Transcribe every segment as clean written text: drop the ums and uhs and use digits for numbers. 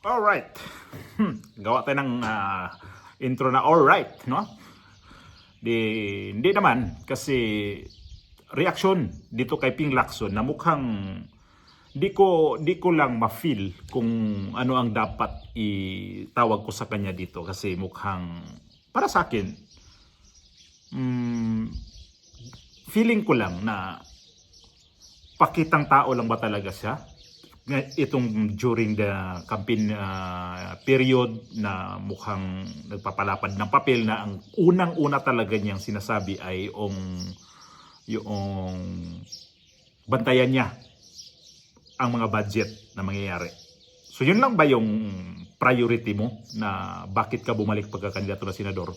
Alright. Gawa tayo ng intro na alright, no? Hindi naman kasi reaction dito kay Ping Lacson na mukhang di ko lang ma-feel kung ano ang dapat itawag ko sa kanya dito kasi mukhang para sa akin feeling ko lang na pakitang tao lang ba talaga siya itong during the campaign period na mukhang nagpapalapad ng papel na ang unang-una talaga niyang sinasabi ay yung bantayan niya ang mga budget na mangyayari. So yun lang ba yung priority mo na bakit ka bumalik pagkakandidato na senador?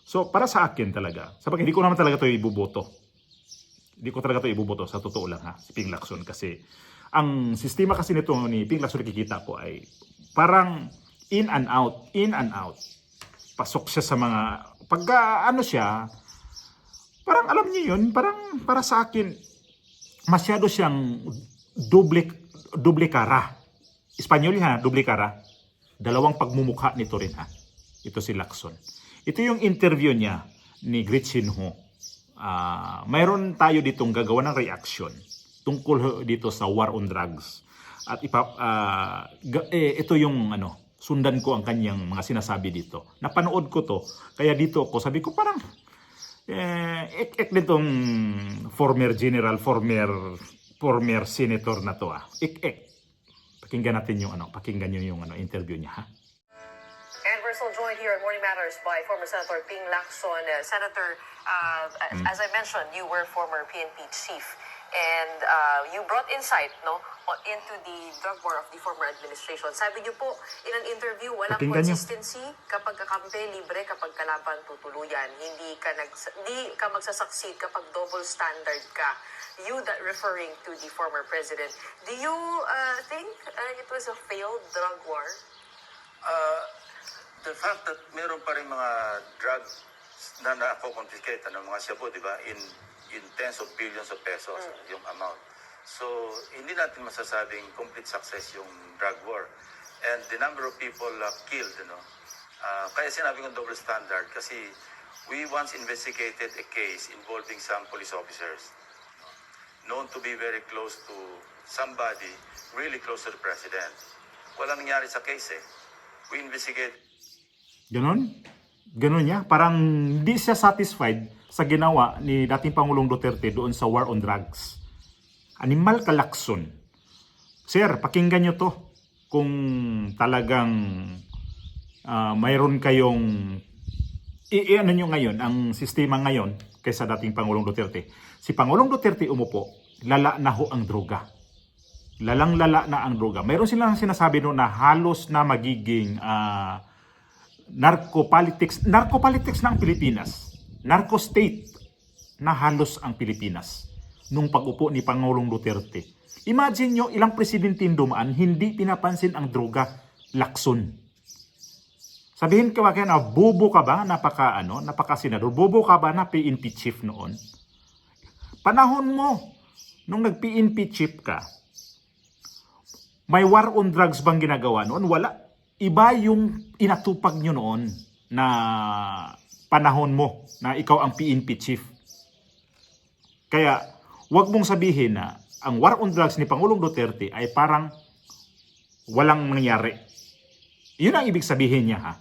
So para sa akin talaga, sabi hindi ko naman talaga ito ibuboto. Hindi ko talaga ito ibuboto sa totoo lang si Ping Lacson kasi ang sistema kasi nito ni Ping Lacson nakikita ko ay parang in and out. Pasok siya sa mga ano siya, parang alam niyo yun, parang para sa akin masyado siyang doble cara. Espanyol ha, doble cara. Dalawang pagmumukha nito rin ha. Ito si Lacson. Ito yung interview niya ni Gretchen Ho. Mayroon tayo ditong gagawa ng reaction tungkol dito sa war on drugs. At ito yung sundan ko ang kanyang mga sinasabi dito. Napanood ko to, kaya dito ako sabi ko parang ek nitong former general, former senator na to Ek. Pakinggan natin yung pakinggan niyo yung interview niya ha. And we're still joined here at Morning Matters by former Senator Ping Lacson. Senator, as I mentioned, you were former PNP chief. And you brought insight into the drug war of the former administration. Sabi niyo po in an interview, walang consistency kapag kakampi, libre kapag kalaban tutuluyan. Hindi ka magsasucceed kapag double standard ka. You that referring to the former president. Do you think it was a failed drug war? The fact that meron pa rin mga drugs na na-confiscate ng mga shabu, di ba, in tens of billions of pesos yung amount. So, hindi natin masasabing complete success yung drug war. And the number of people killed, kaya sinabi kong double standard kasi we once investigated a case involving some police officers known to be very close to somebody really close to the president. Walang nangyari sa case We investigate. Ganon niya. Parang hindi siya satisfied sa ginawa ni dating Pangulong Duterte doon sa war on drugs. Animal ka Lacson. Sir, pakinggan nyo to kung talagang mayroon kayong ano nyo ngayon, ang sistema ngayon kaysa dating Pangulong Duterte. Si Pangulong Duterte umupo, lala na ho ang droga. Lalang-lala na ang droga. Mayroon silang sinasabi noon na halos na magiging narco-politics na ang Pilipinas. Narco-state na halos ang Pilipinas nung pag-upo ni Pangulong Duterte. Imagine nyo, ilang presidente dumaan, hindi pinapansin ang droga. Lacson. Sabihin ka ba kaya na bobo ka ba, napaka-senador, bobo ka ba na PNP chief noon? Panahon mo, nung nag-PNP chief ka, may war on drugs bang ginagawa noon? Wala. Iba yung inatupag nyo noon na panahon mo na ikaw ang PNP chief. Kaya, wag mong sabihin na ang war on drugs ni Pangulong Duterte ay parang walang nangyari. Yun ang ibig sabihin niya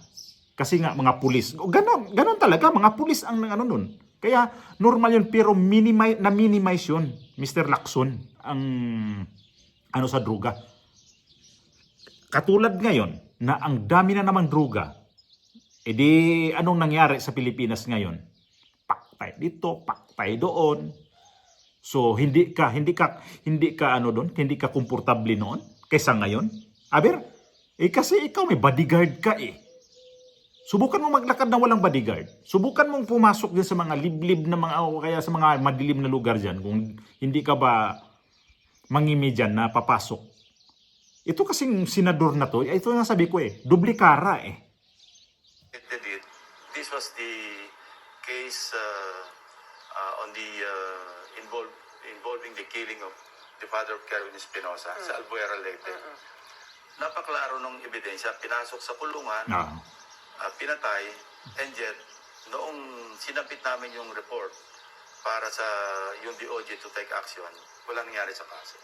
Kasi nga mga pulis, ganon talaga, mga pulis ang nun. Kaya normal yun, pero na-minimize yun, Mr. Lacson, ang sa droga. Katulad ngayon, na ang dami na namang droga, edi anong nangyari sa Pilipinas ngayon? Paktay dito, paktay doon. So hindi ka komportable noon kaysa ngayon. Aber, kasi ikaw may bodyguard ka Subukan mong maglakad na walang bodyguard. Subukan mong pumasok din sa mga liblib na mga o kaya sa mga madilim na lugar diyan kung hindi ka ba mangimedyan na papasok. Ito kasing senador na to, ito yung sabi ko doble cara This was the case on the involving the killing of the father of Kerwin Espinosa sa Albuera Leyte. napaklaro ng ebidensya, pinasok sa kulungan, Ah. pinatay, and yet, noong sinapit namin yung report para sa yung DOJ to take action, wala nangyari sa kaso.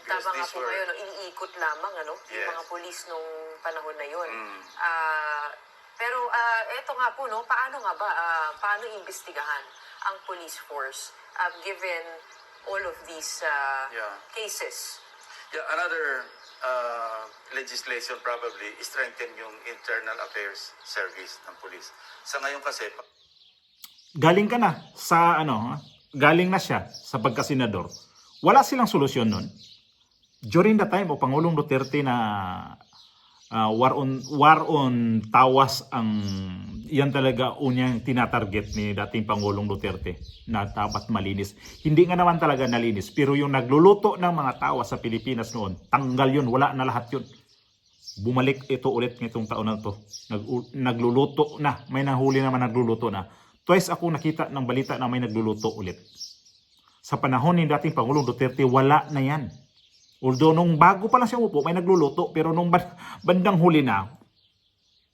Tama nga these po were- kayo, no? Iniikot lamang yung Yes. mga pulis nung panahon na yun. Mm. Pero eto nga po, no, paano nga ba, paano imbestigahan ang police force given all of these Yeah. cases? Yeah, another legislation probably strengthen yung internal affairs service ng police. Sa ngayon kasi, Galing ka na sa ano, galing na siya sa pagkasenador. Wala silang solusyon nun. During the time o Pangulong Duterte na war on tawas ang yan talaga unyang tinatarget ni dating Pangulong Duterte na dapat malinis. Hindi nga naman talaga nalinis, pero yung nagluluto ng mga tawas sa Pilipinas noon, tanggal yun, wala na lahat yun. Bumalik ito ulit nitong taon na to. Nagluluto na, may nahuli naman nagluluto na. Twice ako nakita ng balita na may nagluluto ulit. Sa panahon ni dating Pangulong Duterte, wala na yan. Although nung bago pa lang siya upo, may nagluluto, pero nung bandang huli na,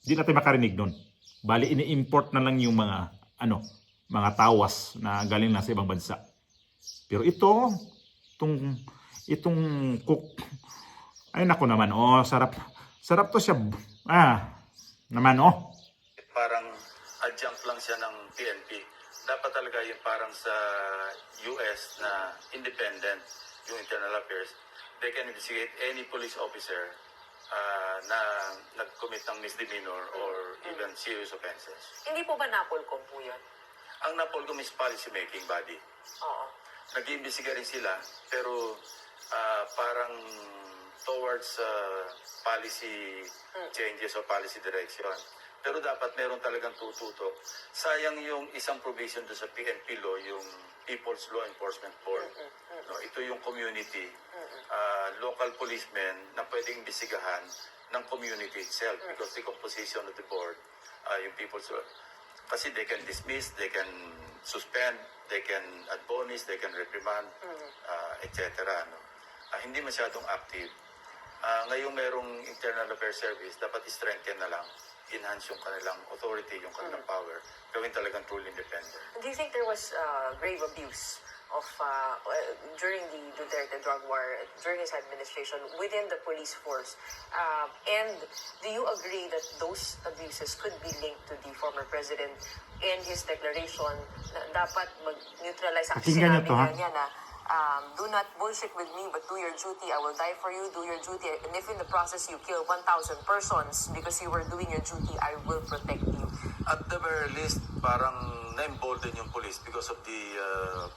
di natin makarinig nun. Bali, ini-import na lang yung mga, mga tawas na galing na sa ibang bansa. Pero itong cook, ay nako naman, sarap. Sarap to siya. Naman, parang adjunct lang siya ng PNP. Dapat talaga yung parang sa US na independent yung internal affairs. They can investigate any police officer na nag-commit ng misdemeanor or even serious offenses. Hindi po ba NAPOLCOM po yun? Ang NAPOLCOM is policy-making body. Oo. Nag-iimbestiga rin sila, pero parang towards policy changes or policy direction. Pero dapat meron talagang tututok. Sayang yung isang provision doon sa PNP law, yung People's Law Enforcement Board. No, ito yung community, local policemen na pwedeng imbestigahan ng community itself because the composition of the board, yung People's Law. Kasi they can dismiss, they can suspend, they can admonish, they can reprimand, etc. No? Hindi masyadong active. Ngayong merong internal affairs service, dapat i-strengthen na lang, enhance yung kanilang authority, yung kanilang power, gawin talagang truly independent. Do you think there was grave abuse of during the Duterte drug war, during his administration, within the police force? And do you agree that those abuses could be linked to the former president and his declaration na dapat mag-neutralize? Actually, Pakinggan niyo sinabi to, ha? niya na, do not bullshit with me, but do your duty. I will die for you. Do your duty. And if in the process you kill 1,000 persons because you were doing your duty, I will protect you. At the very least, parang na-embolden yung police because of the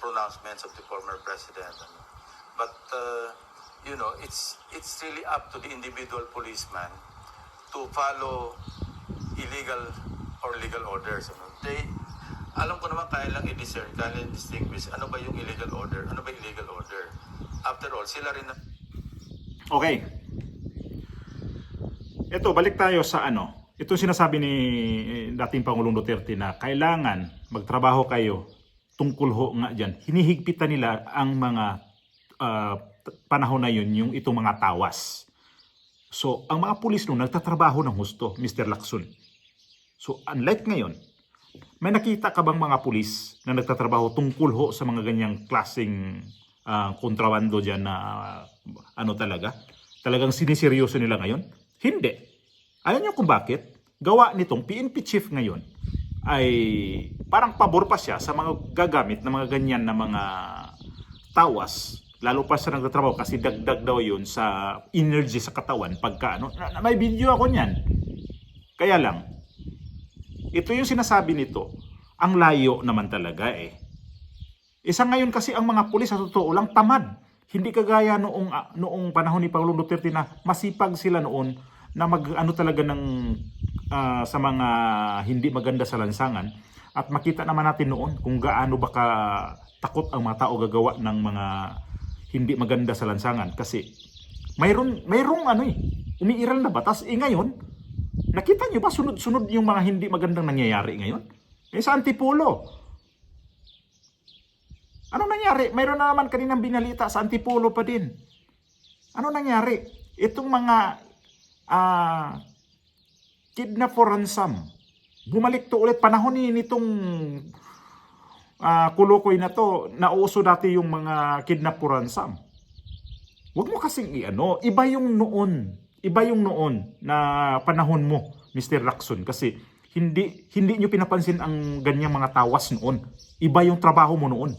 pronouncements of the former president. But, it's really up to the individual policeman to follow illegal or legal orders. Alam ko naman kaya lang i-discern, kaya lang distinguish ano ba yung illegal order, ano ba yung illegal order. After all, sila rin na... Okay. Ito, balik tayo sa Ito sinasabi ni dating Pangulong Duterte na kailangan magtrabaho kayo tungkol ho nga dyan. Hinihigpitan nila ang mga panahon na yun, yung itong mga tawas. So, ang mga pulis nung nagtatrabaho ng husto, Mr. Lacson. So, unlike ngayon, may nakita ka bang mga pulis na nagtatrabaho tungkol ho sa mga ganyang klaseng kontrabando dyan na talagang siniseryoso nila ngayon? Hindi. Alam niyo kung bakit? Gawa nitong PNP chief ngayon ay parang pabor pa siya sa mga gagamit ng mga ganyan na mga tawas. Lalo pa sa nagtatrabaho kasi dagdag daw yun sa energy sa katawan pagka may video ako niyan. Kaya lang, ito yung sinasabi nito, ang layo naman talaga eh. Isa ngayon kasi ang mga pulis sa totoo lang tamad. Hindi kagaya noong panahon ni Pangulong Duterte na masipag sila noon na talaga ng sa mga hindi maganda sa lansangan. At makita naman natin noon kung gaano baka takot ang mga tao gagawa ng mga hindi maganda sa lansangan. Kasi mayroong umiiral na batas. Ngayon, nakita nyo ba sunod-sunod yung mga hindi magandang nangyayari ngayon? Sa Antipolo. Ano nangyari? Mayroon na naman kaninang binalita sa Antipolo pa din. Ano nangyari? itong mga kidnap for ransom, bumalik to ulit. Panahon nitong Kulukoy na to, nauso dati yung mga kidnap for ransom. Huwag mo kasing iba yung noon na panahon mo, Mr. Lacson, kasi hindi nyo pinapansin ang ganyang mga tawas noon. Iba yung trabaho mo noon.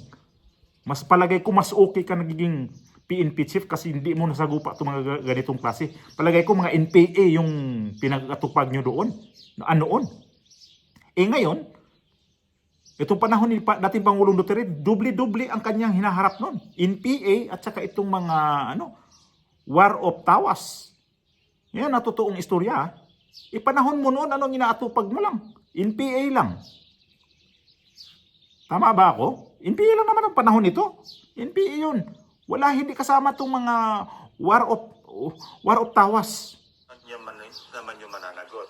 Mas palagay ko mas okay ka nagiging PNP chief kasi hindi mo nasagupa itong mga ganitong klase. Palagay ko mga NPA yung pinag-atupag nyo doon. Noon. Ngayon, itong panahon ni dating Pangulong Duterte, doble-doble ang kanyang hinaharap noon. NPA at saka itong mga war of tawas. Yan, natutuong istorya. Panahon mo noon, anong inaatupag mo lang? NPA lang. Tama ba ako? NPA lang naman ang panahon nito. NPA yun. Wala, hindi kasama itong mga war of tawas. Naman yung mananagot.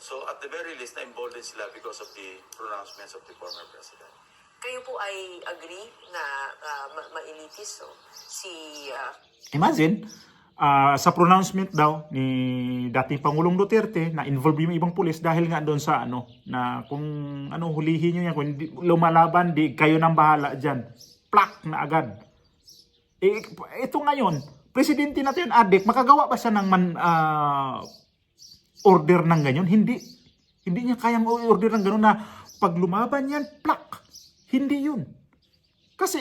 So at the very least, na-embolden sila because of the pronouncements of the former president. Kayo po ay agree na ma-elitis, so? Imagine, sa pronouncement daw ni dating Pangulong Duterte na involve yung ibang pulis dahil nga doon sa na kung hulihin nyo yan, kung hindi, lumalaban, di kayo nang bahala dyan. Plak na agad. Ito ngayon, presidente natin, adik, makagawa ba siya ng order ng ganyan? Hindi niya kayang order ng gano'n na pag lumaban yan, plak. Hindi yun. Kasi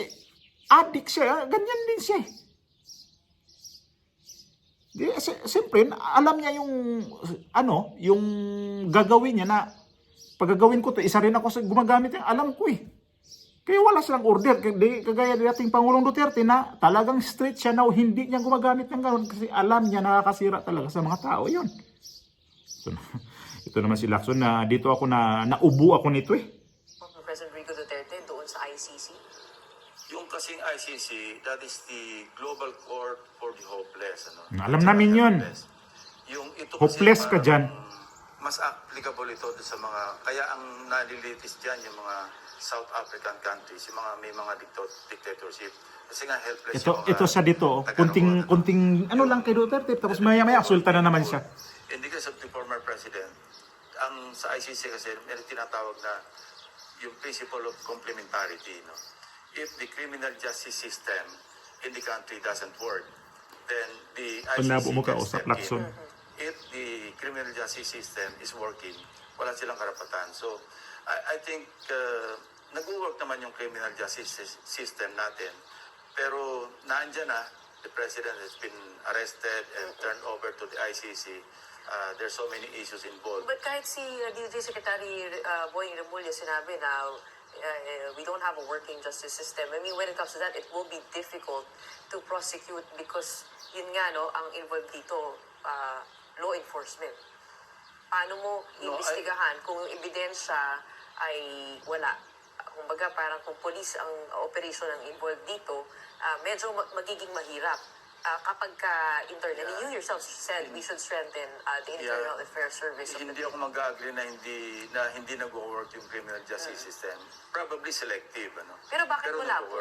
adik siya, ganyan din siya. Siyempre, alam niya yung gagawin niya na pag gagawin ko to, isa rin ako sa gumagamit yung alam ko eh. Kaya wala silang order. Kagaya dating Pangulong Duterte na talagang straight siya na hindi niya gumagamit ng gano'n kasi alam niya nakakasira talaga sa mga tao yun. So, ito naman si Lacson na dito ako naubo ako nito eh. President Rico Duterte doon sa ICC? Yung kasing ICC, that is the Global Court for the Hopeless. Alam namin yun. Ito Hopeless ka dyan. Mas applicable ito sa mga, kaya ang nalilitis dyan yung mga South African countries, yung mga may mga dictatorship. Kasi nga helpless ito sa dito, kunting lang kay Duterte, tapos maya-maya asulta na naman siya. In the case of the former president, ang sa ICC kasi may tinatawag na yung principle of complementarity. If the criminal justice system in the country doesn't work, then the ICC can step in. If the criminal justice system is working, wala silang karapatan. So, I think nag-work naman yung criminal justice system natin. Pero naandyan na, the president has been arrested and turned over to the ICC. There's so many issues involved. But kahit si DOJ Secretary Boying Remulla sinabi na we don't have a working justice system. I mean, when it comes to that, it will be difficult to prosecute because yun nga, ang involved dito, law enforcement. Paano mo iimbestigahan kung yung ebidensya ay wala? Kumbaga, parang kung police ang operation ang involved dito, medyo magiging mahirap. Kapag internally, you yourself said we should strengthen the Internal Affairs Service. Hindi ako mag-agree na hindi nag-work yung criminal justice system. Probably selective. Pero bakit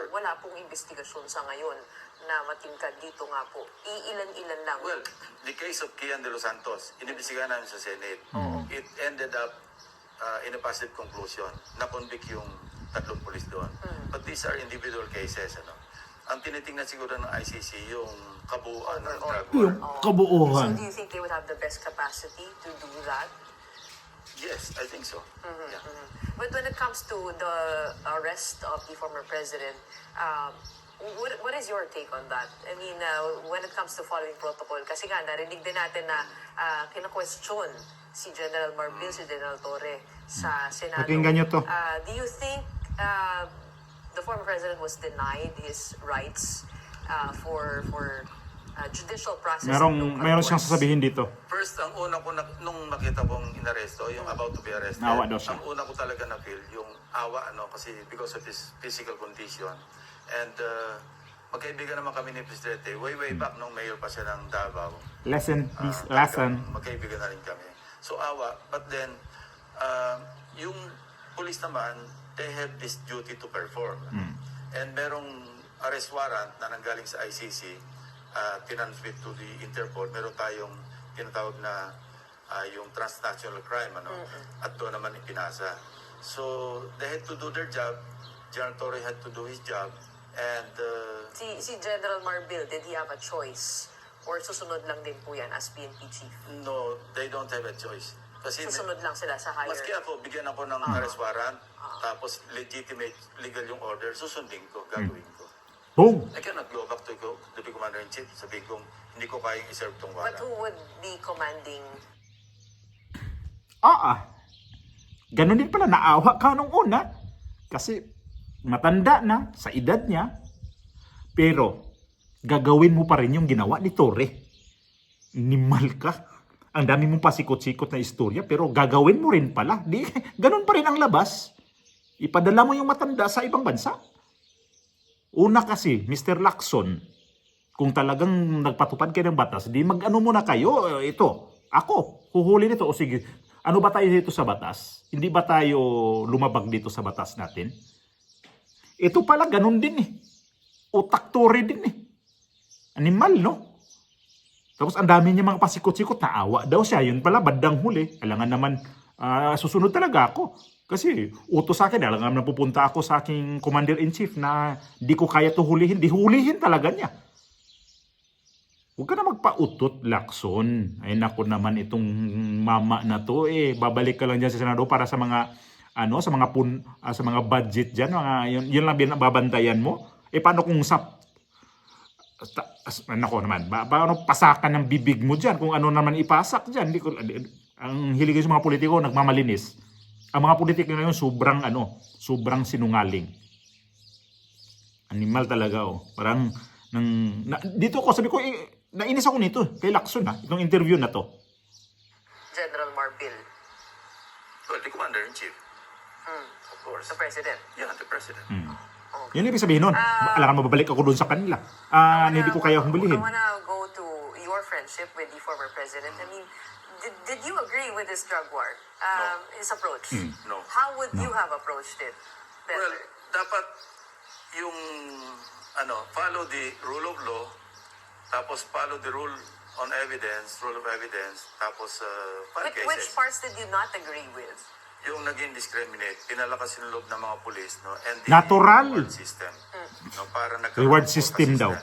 wala pong investigasyon sa ngayon na matingkad dito nga po? Iilan-ilan lang. Well, the case of Kian de los Santos, inibisigan namin sa Senate. It ended up in a positive conclusion. Na-convict yung 3 pulis doon. But these are individual cases. Ang tinitingnan siguro ng ICC yung kabuuan ng drug war. Yung kabuuan. So do you think they would have the best capacity to do that? Yes, I think so. Yeah. But when it comes to the arrest of the former president, what is your take on that? I mean, when it comes to following protocol, kasi nga narinig din natin na kina-question si General Marbil, si General Torre sa Senado. Pakinggan nyo to. Do you think the former president was denied his rights for judicial process? Meron siyang sasabihin dito. First, ang una ko nung nakita kong inaresto, yung about to be arrested, Naawa daw siya. ang una ko talaga na-feel, yung awa, kasi because of his physical condition. And magkaibigan naman kami ni Presidente, way back nung mayor pa siya ng Davao. Lesson. Magkaibigan na rin kami. So awa, but then, yung police naman, they have this duty to perform. And merong arrest warrant na nanggaling sa ICC tinansmit to the Interpol, meron tayong tinatawag na yung transnational crime, ano? At doon naman ipinasa. So, they had to do their job. General Torre had to do his job. And Si General Marbil, did he have a choice? Or susunod lang din po yan as PNP chief? no, they don't have a choice. Kasi Susunod lang sila sa higher... maski ako, bigyan ako ng arrest warrant, tapos legitimate legal yung order, susundin ko, gagawin ko. Boom! I cannot go back to the Commander-in-Chief, sabihin kong hindi ko kayang iserve tong But warrant. who would be commanding? Ganun din pala, naawa ka nung una. Kasi matanda na sa edad niya. Pero gagawin mo pa rin yung ginawa ni Torre. Nimal ka. Ang dami mong pasikot-sikot na istorya, pero gagawin mo rin pala. Ganun pa rin ang labas. Ipadala mo yung matanda sa ibang bansa. Una kasi, Mr. Lacson, kung talagang nagpatupad kayo ng batas, di mag-ano muna kayo, ito, ako, huhuli nito. O sige, ano ba tayo dito sa batas? Hindi ba tayo lumabag dito sa batas natin? Ito pala, ganun din eh. Utak Torre din eh. Animal, no? Tapos ang dami niya mga pasikot-sikot, naawa daw siya. Yun pala, bandang huli. Alangan naman, susunod talaga ako. Kasi utos sa akin, alangan naman pupunta ako sa aking Commander-in-Chief na di ko kaya to hulihin. Di hulihin talaga niya. Huwag ka na magpautot, Lacson. Ay nako naman itong mama na to babalik ka lang diyan sa Senado para sa mga sa mga budget diyan, yun lang babantayan mo. Paano kung nako naman, paano pasakan ng bibig mo diyan kung ano naman ipasak diyan? Ang hilig sa mga politiko nagmamalinis. Ang mga politiko ngayon sobrang sinungaling. Animal talaga Parang dito ako sabi ko nainis ako nito kay Lacson itong interview na to. General Marbil, Well, the Commander-in-Chief, of course. the President. Yeah, the President. Yun ibig sabihin nun. Alam ka mababalik ako doon sa kanila. Hindi ko kaya humbilihin. I wanna go to your friendship with the former President. I mean, did you agree with this drug war? His approach? No. How would you have approached it better? Well, dapat yung follow the rule of law, tapos follow the rule of evidence, tapos file cases. Which parts did you not agree with? Yung naging discriminate, pinalakas yung loob ng mga pulis, and the Natural. reward system. Para Reward system daw.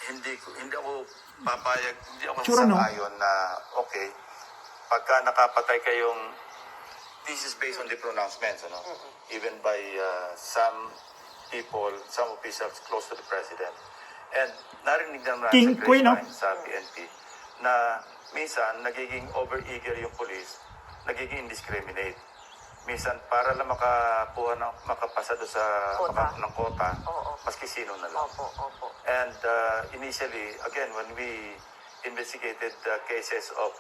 Hindi ako papayag, hindi ako Tsura, no? sangayon na okay, pagka nakapatay kayong, this is based on the pronouncements, even by some people, some officials close to the president. And narinig naman King sa Queen, no? grapevine sa PNP na minsan nagiging over-eager yung police, nagiging indiscriminate. Minsan para lang makapasa doon sa Quota. ng quota, Oo. maski sino na lang. Opo. And initially, again, when we investigated the cases of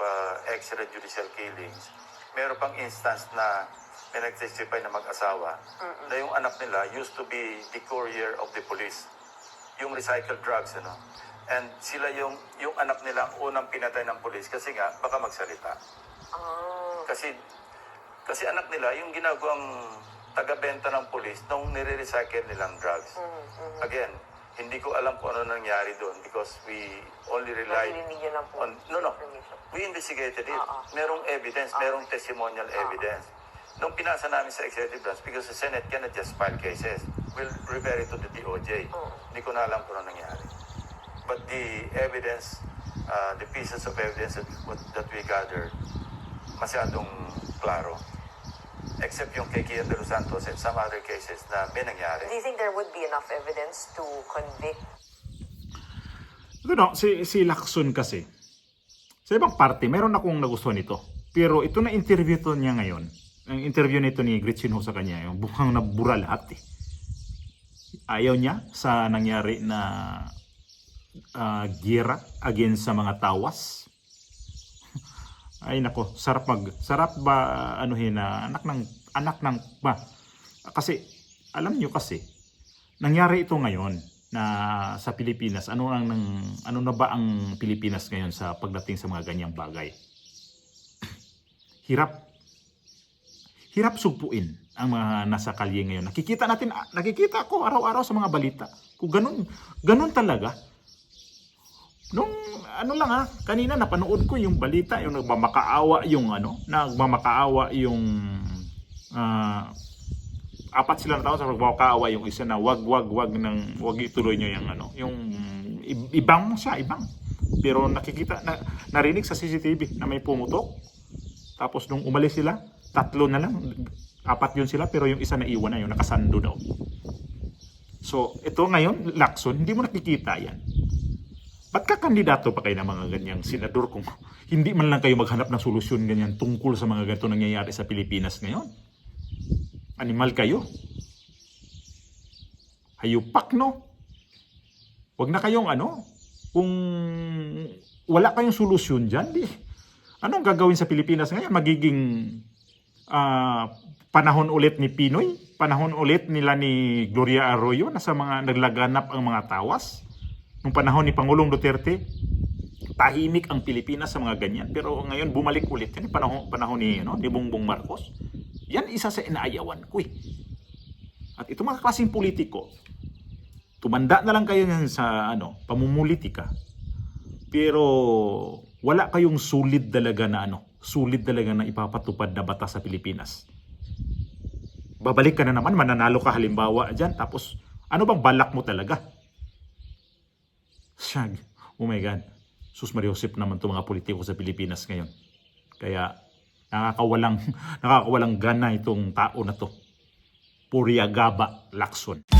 extrajudicial killings, meron pang instance na may nag-testify na mag-asawa na yung anak nila used to be the courier of the police. Yung recycled drugs, And sila yung anak nila ang unang pinatay ng police kasi nga baka magsalita. Kasi anak nila yung ginagawang taga-benta ng police nung nire-recycle nilang drugs. Again, hindi ko alam kung ano nangyari doon because we only relied Narinig niyo lang po on... No. information. We investigated it. Merong evidence, merong testimonial evidence. Nung pinasa namin sa executive branch, because the Senate cannot just file cases, we'll refer it to the DOJ. Hindi ko na alam kung ano nangyari. But the evidence, the pieces of evidence that we gathered, masyadong klaro. Except yung kay Kian de los Santos and some other cases na may nangyari. Do you think there would be enough evidence to convict? Si Lacson kasi, sa ibang parte, meron akong nagustuhan ito. Pero ito na interview to niya ngayon, ang interview nito ni Gretchen Ho sa kanya, yung bukhang nabura lahat Ayaw niya sa nangyari na gira against sa mga tawas. Ay nako, sarap ba na anak ng kasi alam niyo kasi nangyari ito ngayon na sa Pilipinas. Ano na ba ang Pilipinas ngayon sa pagdating sa mga ganyang bagay? Hirap sugpuin. ang mga nasa kalye ngayon. Nakikita ko araw-araw sa mga balita. Kung ganun talaga. Nung kanina napanood ko yung balita, yung nagmamakaawa yung apat sila na tao sa nagmamakaawa yung isa na wag ituloy nyo yung ibang. Pero narinig sa CCTV na may pumutok. Tapos nung umalis sila, 3 na lang, 4 yun sila, pero yung isa na iwan na yung nakasando daw. So, ito ngayon, Lacson, hindi mo nakikita yan. Ba't ka kandidato pa kayo ng mga ganyang senador kung hindi man lang kayo maghanap ng solusyon ganyan tungkol sa mga ganito nangyayari sa Pilipinas ngayon? Animal kayo. Hayupak, no? Huwag na kayong kung wala kayong solusyon dyan, anong gagawin sa Pilipinas ngayon? Magiging panahon ulit ni Pinoy? Panahon ulit nila ni Gloria Arroyo na sa mga naglaganap ang mga tawas? Nung panahon ni Pangulong Duterte, tahimik ang Pilipinas sa mga ganyan. Pero ngayon bumalik ulit yan. Panahon ni Bongbong Marcos. Yan isa sa inaayawan ko . At itong mga klaseng politiko, tumanda na lang kayo sa pamumulitika. Pero wala kayong sulit talaga na ipapatupad na batas sa Pilipinas. Babalik ka na naman, mananalo ka halimbawa dyan, tapos ano bang balak mo talaga? Oh my God. Sus Mariosep naman itong mga politiko sa Pilipinas ngayon. Kaya nakakawalang gana itong tao na to. Puriagaba Lacson.